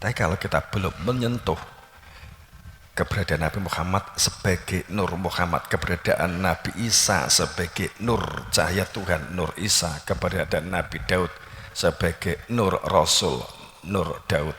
Tapi kalau kita belum menyentuh keberadaan Nabi Muhammad sebagai Nur Muhammad, keberadaan Nabi Isa sebagai Nur cahaya Tuhan, Nur Isa, keberadaan Nabi Daud sebagai Nur Rasul, Nur Daud,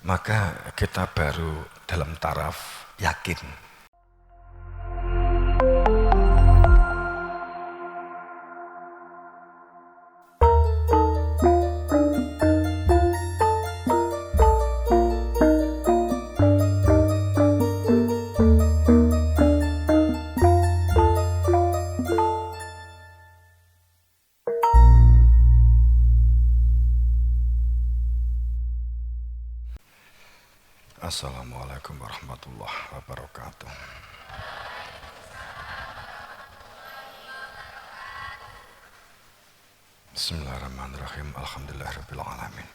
maka kita baru dalam taraf yakin. Assalamualaikum warahmatullahi wabarakatuh. Bismillahirrahmanirrahim. Alhamdulillahirabbil alamin.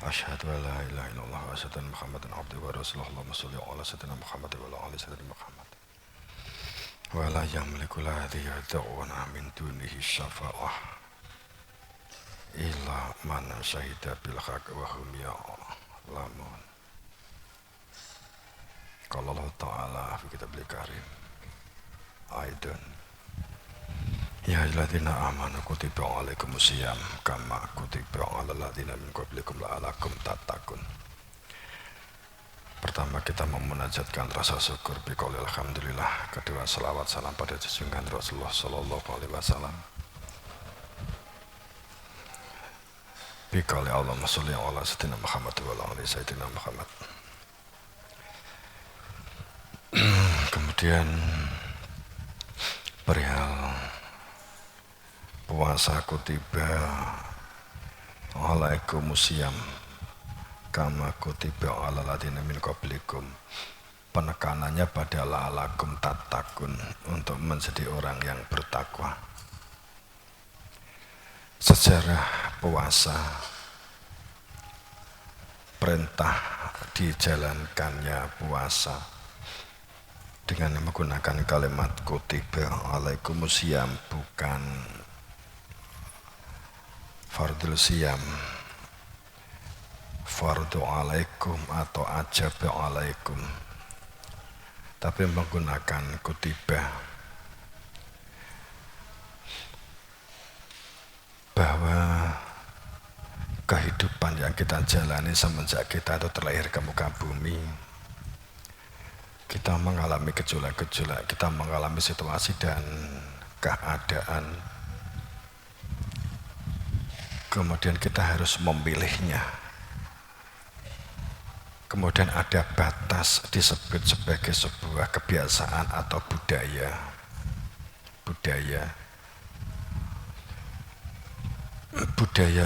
Asyhadu an la ilaha illallah wa asyhadu anna Muhammadan abduhu wa rasuluhu. Allahumma shalli ala sayyidina Muhammad wa ala ali sayyidina Muhammad. Wa la yamliku ladzi yad'una min dunihi syafa'ah illa man syahida bil haqq wa hum ya'lamun. Qala Allah Ta'ala fi kitabil karim aidan ya ayyuhalladzina amanu kutiba alaikumusiyam kama kutiba alal ladzina min qablikum la'allakum tattaqun. Pertama kita memunajatkan rasa syukur biqauli alhamdulillah, kedua selawat salam pada junjungan Rasulullah sallallahu alaihi wasallam, biqauli Allahumma sholli ala sayyidina Muhammad wa ala ali sayyidina Muhammad. Kemudian perihal puasa kutiba alaikumusiyam kama kutiba alal ladzina min qablikum, penekanannya pada la'alakum tattaqun, untuk menjadi orang yang bertakwa. Sejarah puasa, perintah dijalankannya puasa dengan menggunakan kalimat kutiba alaikumusiyam, bukan fardul siyam, fardu alaikum atau ajab alaikum, tapi menggunakan kutiba, bahwa kehidupan yang kita jalani semenjak kita itu terlahir ke muka bumi, kita mengalami gejolak-gejolak, kita mengalami situasi dan keadaan, kemudian kita harus memilihnya. Kemudian ada batas, disebut sebagai sebuah kebiasaan atau budaya. Budaya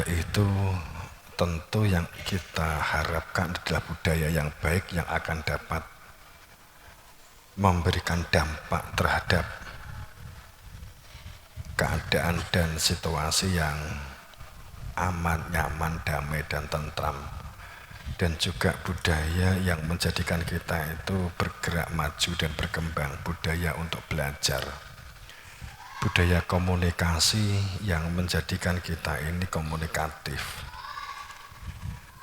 itu tentu yang kita harapkan adalah budaya yang baik, yang akan dapat memberikan dampak terhadap keadaan dan situasi yang aman, nyaman, damai, dan tentram. Dan juga budaya yang menjadikan kita itu bergerak maju dan berkembang, budaya untuk belajar, budaya komunikasi yang menjadikan kita ini komunikatif,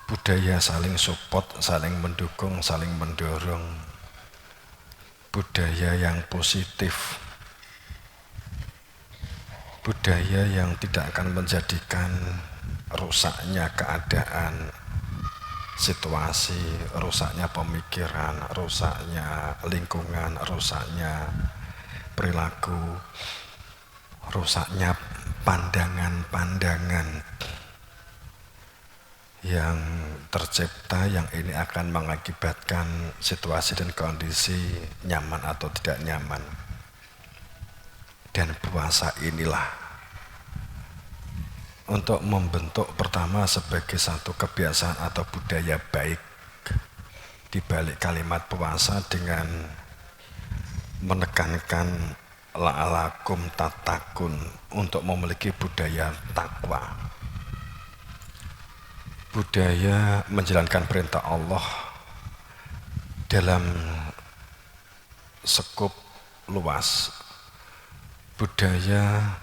budaya saling support, saling mendukung, saling mendorong, budaya yang positif, budaya yang tidak akan menjadikan rusaknya keadaan, situasi, rusaknya pemikiran, rusaknya lingkungan, rusaknya perilaku, rusaknya pandangan-pandangan yang tercipta, yang ini akan mengakibatkan situasi dan kondisi nyaman atau tidak nyaman. Dan puasa inilah untuk membentuk pertama sebagai satu kebiasaan atau budaya baik di balik kalimat puasa dengan menekankan la'alakum tattaqun, untuk memiliki budaya takwa, budaya menjalankan perintah Allah dalam skup luas, budaya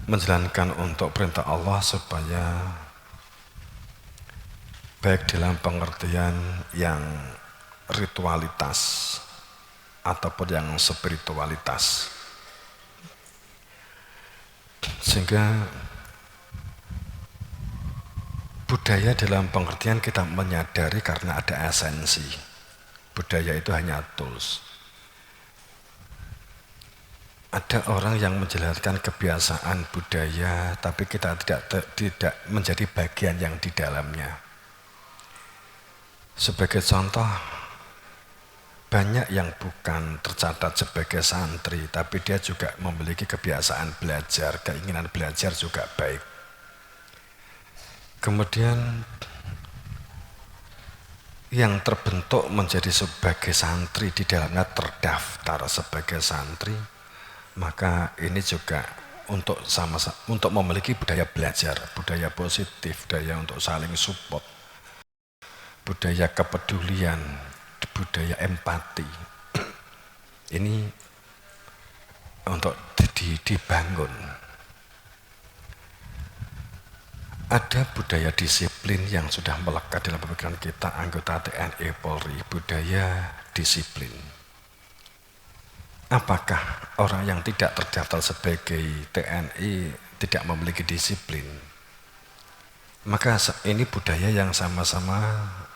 menjalankan untuk perintah Allah supaya baik dalam pengertian yang ritualitas ataupun yang spiritualitas. Sehingga budaya dalam pengertian kita menyadari karena ada esensi. Budaya itu hanya tools. Ada orang yang menjelaskan kebiasaan budaya, tapi kita tidak menjadi bagian yang di dalamnya. Sebagai contoh, banyak yang bukan tercatat sebagai santri, tapi dia juga memiliki kebiasaan belajar, keinginan belajar juga baik. Kemudian yang terbentuk menjadi sebagai santri di dalamnya terdaftar sebagai santri, maka ini juga untuk untuk memiliki budaya belajar, budaya positif, budaya untuk saling support, budaya kepedulian, budaya empati. Ini untuk dibangun. Ada budaya disiplin yang sudah melekat dalam pemikiran kita, anggota TNI Polri, budaya disiplin. Apakah orang yang tidak terdaftar sebagai TNI tidak memiliki disiplin? Maka ini budaya yang sama-sama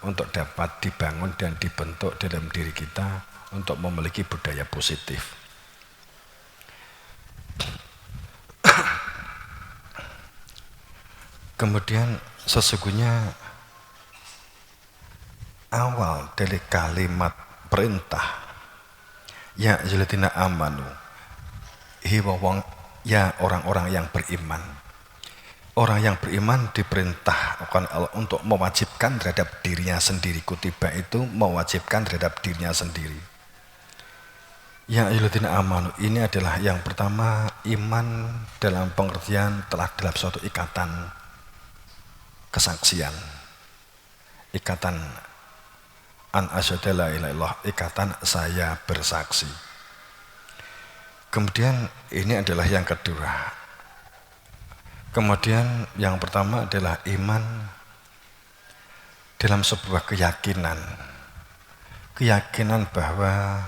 untuk dapat dibangun dan dibentuk dalam diri kita untuk memiliki budaya positif. Kemudian sesungguhnya awal dari kalimat perintah ya ayyuhalladzina amanu, ya orang-orang yang beriman. Orang yang beriman diperintahkan Allah untuk mewajibkan terhadap dirinya sendiri. Kutiba itu mewajibkan terhadap dirinya sendiri. Ya ayyuhalladzina amanu, ini adalah yang pertama, iman dalam pengertian telah dalam suatu ikatan kesaksian, ikatan an asyhadu la ilaha illallah, ikatan saya bersaksi. Kemudian ini adalah yang kedua. Kemudian yang pertama adalah iman dalam sebuah keyakinan. Keyakinan bahwa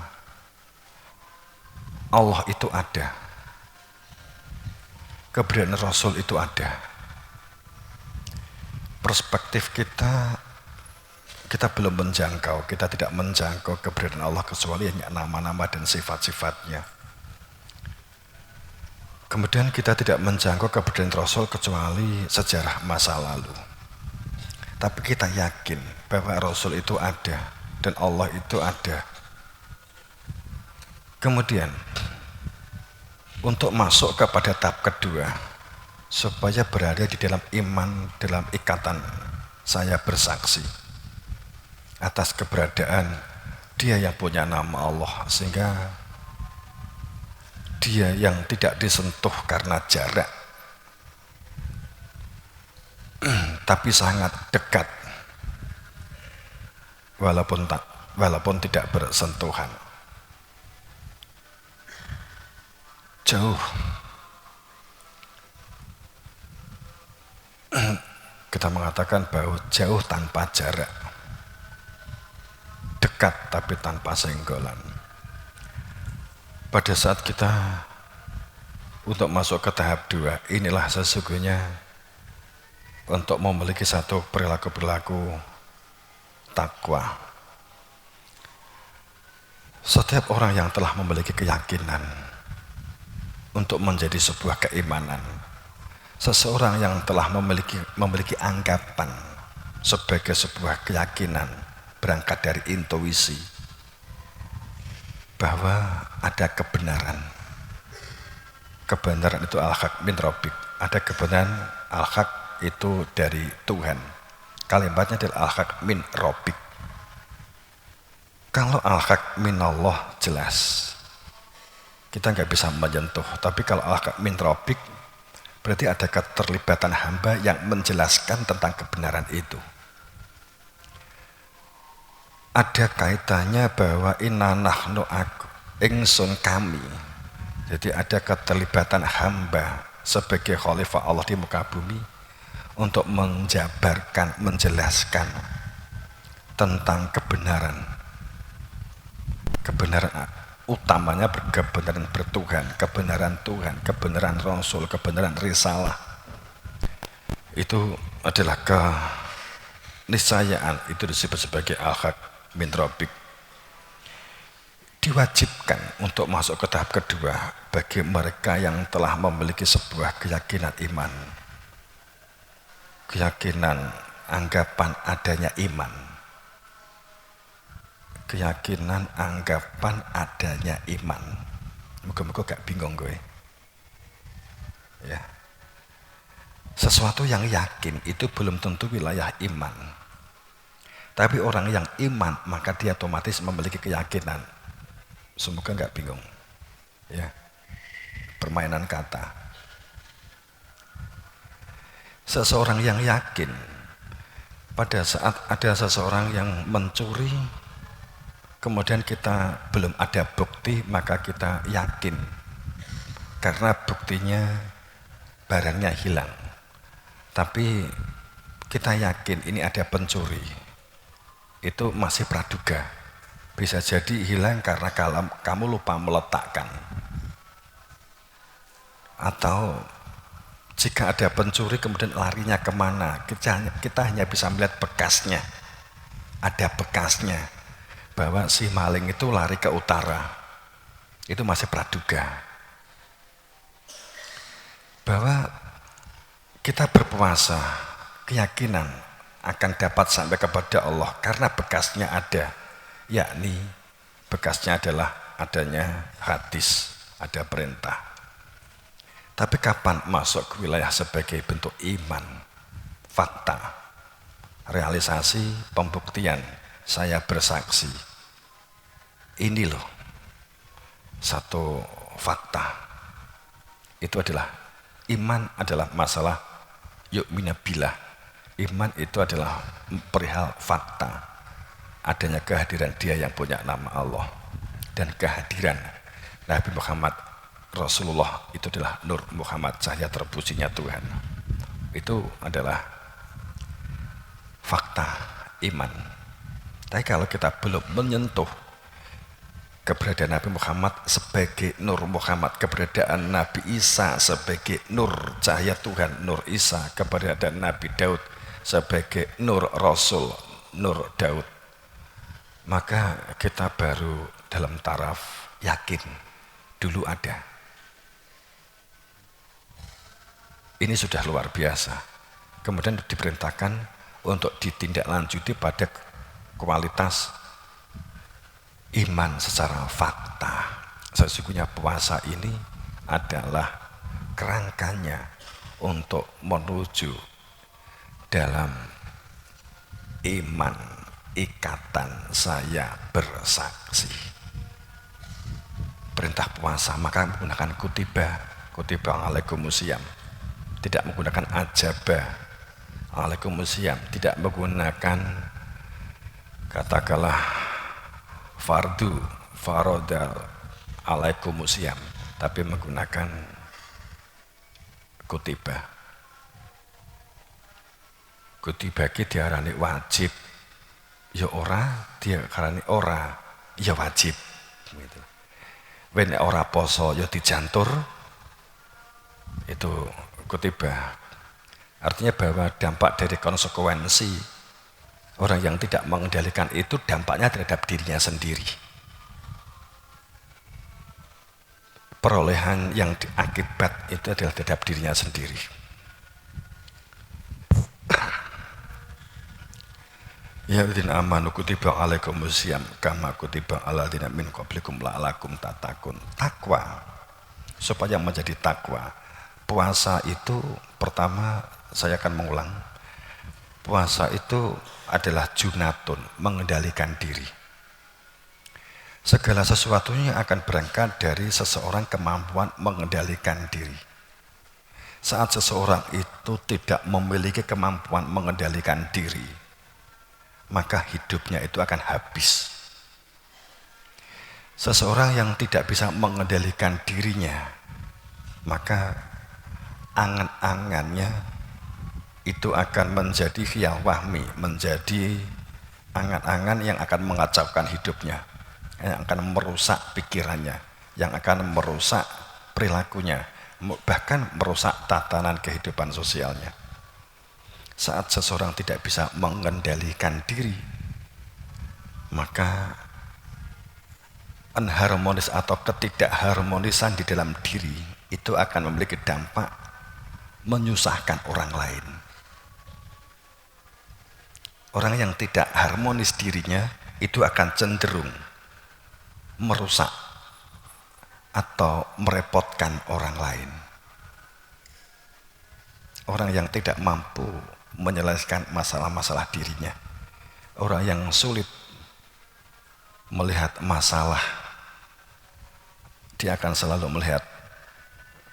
Allah itu ada. Keberadaan Rasul itu ada. Perspektif kita belum menjangkau, kita tidak menjangkau keberadaan Allah kecuali hanya nama-nama dan sifat-sifatnya. Kemudian kita tidak menjangkau keberadaan Rasul kecuali sejarah masa lalu. Tapi kita yakin bahwa Rasul itu ada dan Allah itu ada. Kemudian untuk masuk kepada tahap kedua, supaya berada di dalam iman, dalam ikatan saya bersaksi atas keberadaan Dia yang punya nama Allah, sehingga Dia yang tidak disentuh karena jarak, tapi sangat dekat walaupun tidak bersentuhan. Jauh. Kita mengatakan bahwa jauh tanpa jarak, dekat tapi tanpa senggolan. Pada saat kita untuk masuk ke tahap 2, inilah sesungguhnya untuk memiliki satu perilaku-perilaku takwa. Setiap orang yang telah memiliki keyakinan untuk menjadi sebuah keimanan, seseorang yang telah memiliki anggapan sebagai sebuah keyakinan berangkat dari intuisi bahwa ada kebenaran. Kebenaran itu al-haq min rabbik. Ada kebenaran al-haq itu dari Tuhan. Kalimatnya adalah al-haq min rabbik. Kalau al-haq min Allah jelas, kita nggak bisa menyentuh. Tapi kalau al-haq min rabbik, berarti ada keterlibatan hamba yang menjelaskan tentang kebenaran itu. Ada kaitannya bahwa inna nahnu aku, ingsun kami. Jadi ada keterlibatan hamba sebagai khalifah Allah di muka bumi untuk menjabarkan, menjelaskan tentang kebenaran. Kebenaran utamanya kebenaran bertuhan, kebenaran Tuhan, kebenaran Rasul, kebenaran risalah. Itu adalah keniscayaan, itu disebut sebagai al-haq min rabbik. Diwajibkan untuk masuk ke tahap kedua bagi mereka yang telah memiliki sebuah keyakinan iman, keyakinan anggapan adanya iman, keyakinan anggapan adanya iman. Moga-moga gak bingung gue ya. Sesuatu yang yakin itu belum tentu wilayah iman, tapi orang yang iman maka dia otomatis memiliki keyakinan. Semoga nggak bingung ya, permainan kata. Seseorang yang yakin, pada saat ada seseorang yang mencuri kemudian kita belum ada bukti, maka kita yakin karena buktinya barangnya hilang, tapi kita yakin ini ada pencuri, itu masih praduga. Bisa jadi hilang karena kamu lupa meletakkan, atau jika ada pencuri kemudian larinya kemana, kita hanya bisa melihat bekasnya, ada bekasnya bahwa si maling itu lari ke utara, itu masih praduga. Bahwa kita berpuasa, keyakinan akan dapat sampai kepada Allah karena bekasnya ada, yakni bekasnya adalah adanya hadis, ada perintah. Tapi kapan masuk ke wilayah sebagai bentuk iman, fakta, realisasi, pembuktian, saya bersaksi, ini loh satu fakta. Itu adalah iman, adalah masalah yu'mina billah. Iman itu adalah perihal fakta, adanya kehadiran Dia yang punya nama Allah, dan kehadiran Nabi Muhammad Rasulullah itu adalah Nur Muhammad, cahaya terpujinya Tuhan. Itu adalah fakta iman. Tapi kalau kita belum menyentuh keberadaan Nabi Muhammad sebagai Nur Muhammad, keberadaan Nabi Isa sebagai Nur cahaya Tuhan, Nur Isa, keberadaan Nabi Daud sebagai Nur Rasul, Nur Daud, maka kita baru dalam taraf yakin dulu ada. Ini sudah luar biasa. Kemudian diperintahkan untuk ditindaklanjuti pada kualitas iman secara fakta. Sesungguhnya puasa ini adalah kerangkanya untuk menuju dalam iman, ikatan saya bersaksi. Perintah puasa maka menggunakan kutiba alaikumusiyam, tidak menggunakan ajabah alaikumusiyam, tidak menggunakan katakanlah fardu faroda alaikumusiyam, tapi menggunakan kutiba. Kutiba ki diarani wajib, ya ora, diarani ora, ya wajib. Gitu. When ora poso ya dijantur, itu kutiba. Artinya bahwa dampak dari konsekuensi orang yang tidak mengendalikan itu dampaknya terhadap dirinya sendiri. Perolehan yang akibat itu adalah terhadap dirinya sendiri. Ya alladzina amanu kutiba alaikumusiyam kama kutiba alal ladzina min qablikum la'allakum tattaqun. Takwa, supaya menjadi takwa. Puasa itu pertama, saya akan mengulang. Puasa itu adalah junatun, mengendalikan diri. Segala sesuatunya akan berangkat dari seseorang kemampuan mengendalikan diri. Saat seseorang itu tidak memiliki kemampuan mengendalikan diri, maka hidupnya itu akan habis. Seseorang yang tidak bisa mengendalikan dirinya, maka angan-angannya itu akan menjadi khiyal wahmi, menjadi angan-angan yang akan mengacaukan hidupnya, yang akan merusak pikirannya, yang akan merusak perilakunya, bahkan merusak tatanan kehidupan sosialnya. Saat seseorang tidak bisa mengendalikan diri, maka enharmonis atau ketidakharmonisan di dalam diri itu akan memiliki dampak menyusahkan orang lain. Orang yang tidak harmonis dirinya itu akan cenderung merusak atau merepotkan orang lain. Orang yang tidak mampu menyelesaikan masalah-masalah dirinya, orang yang sulit melihat masalah, dia akan selalu melihat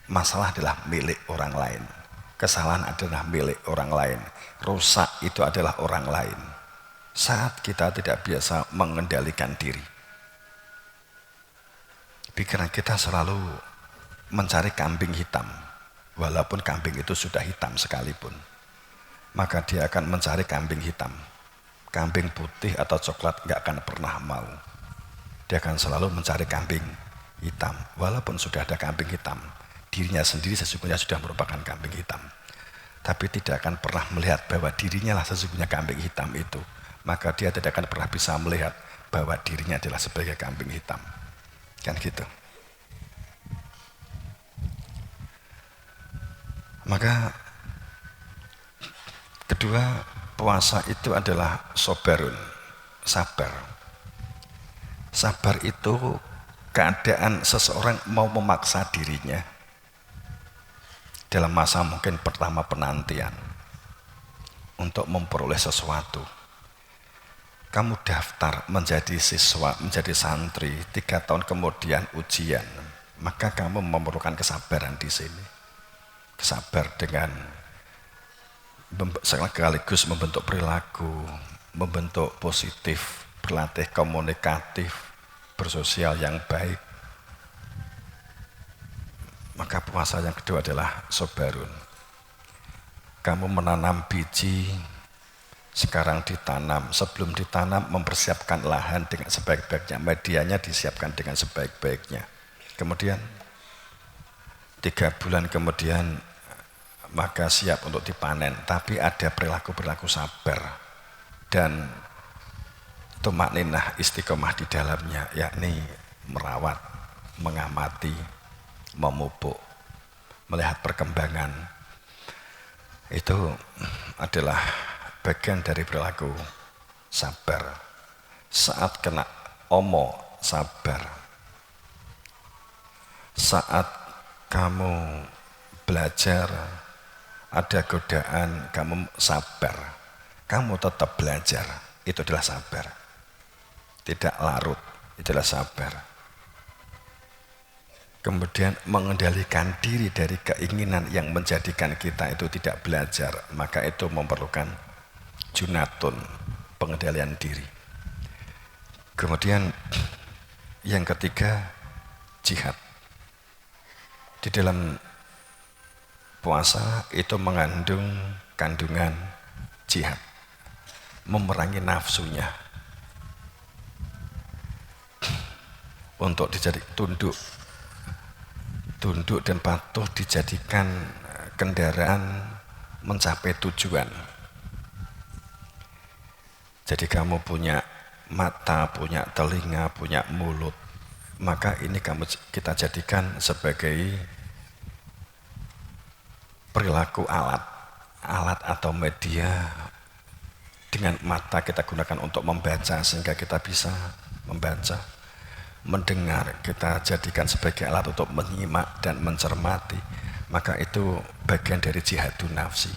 masalah adalah milik orang lain, kesalahan adalah milik orang lain, rusak itu adalah orang lain. Saat kita tidak biasa mengendalikan diri, pikiran kita selalu mencari kambing hitam, walaupun kambing itu sudah hitam sekalipun, maka dia akan mencari kambing hitam. Kambing putih atau coklat nggak akan pernah mau. Dia akan selalu mencari kambing hitam, walaupun sudah ada kambing hitam. Dirinya sendiri sesungguhnya sudah merupakan kambing hitam, tapi tidak akan pernah melihat bahwa dirinya lah sesungguhnya kambing hitam itu. Maka dia tidak akan pernah bisa melihat bahwa dirinya adalah sebagai kambing hitam. Kan gitu. Maka kedua, puasa itu adalah sobarun, sabar. Sabar itu keadaan seseorang mau memaksa dirinya dalam masa mungkin pertama penantian untuk memperoleh sesuatu. Kamu daftar menjadi siswa, menjadi santri, 3 tahun kemudian ujian, maka kamu memerlukan kesabaran di sini. Sabar dengan sekaligus membentuk perilaku, membentuk positif, berlatih komunikatif, bersosial yang baik. Maka puasa yang kedua adalah sobarun. Kamu menanam biji, sekarang ditanam, sebelum ditanam mempersiapkan lahan dengan sebaik-baiknya, medianya disiapkan dengan sebaik-baiknya. Kemudian 3 bulan kemudian maka siap untuk dipanen, tapi ada perilaku-perilaku sabar dan tumakninah istiqomah di dalamnya, yakni merawat, mengamati, memupuk, melihat perkembangan. Itu adalah bagian dari perilaku sabar. Saat kena omo, sabar. Saat kamu belajar, ada godaan, kamu sabar, kamu tetap belajar, itu adalah sabar. Tidak larut, itulah sabar. Kemudian mengendalikan diri dari keinginan yang menjadikan kita itu tidak belajar, maka itu memerlukan junatun, pengendalian diri. Kemudian yang ketiga, jihad. Di dalam puasa itu mengandung kandungan jihad, memerangi nafsunya untuk dijadi tunduk dan patuh, dijadikan kendaraan mencapai tujuan. Jadi kamu punya mata, punya telinga, punya mulut, maka ini kita jadikan sebagai perilaku alat atau media. Dengan mata kita gunakan untuk membaca sehingga kita bisa membaca, mendengar kita jadikan sebagai alat untuk menyimak dan mencermati, maka itu bagian dari jihadun nafsi.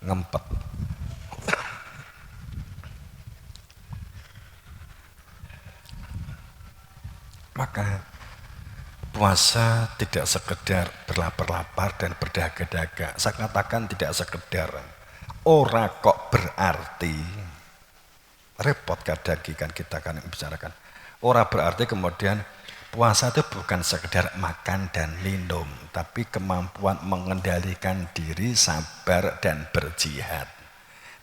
Ngempet. Maka puasa tidak sekedar berlapar-lapar dan berdaga-daga. Saya katakan tidak sekedar. Ora kok berarti, repot kadang kan kita kan bicarakan. Ora berarti kemudian Puasa itu bukan sekedar makan dan minum, tapi kemampuan mengendalikan diri, sabar dan berjihad.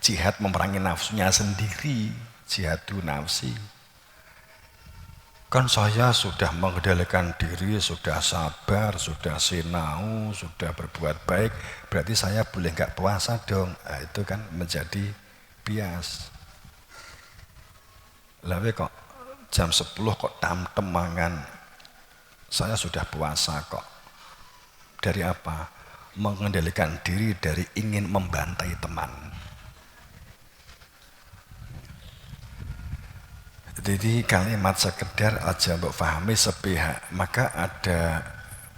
Jihad memerangi nafsunya sendiri, jihadu nafsi. Kan saya sudah mengendalikan diri, sudah sabar, sudah sinau, sudah berbuat baik, berarti saya boleh nggak puasa dong. Nah, itu kan menjadi bias. Lalu kok jam 10 kok temangan, saya sudah puasa kok. Dari apa? Mengendalikan diri dari ingin membantai teman. Jadi kalimat sekedar aja mbok pahami sepihak, maka ada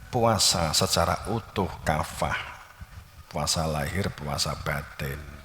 puasa secara utuh kafah, puasa lahir, puasa batin.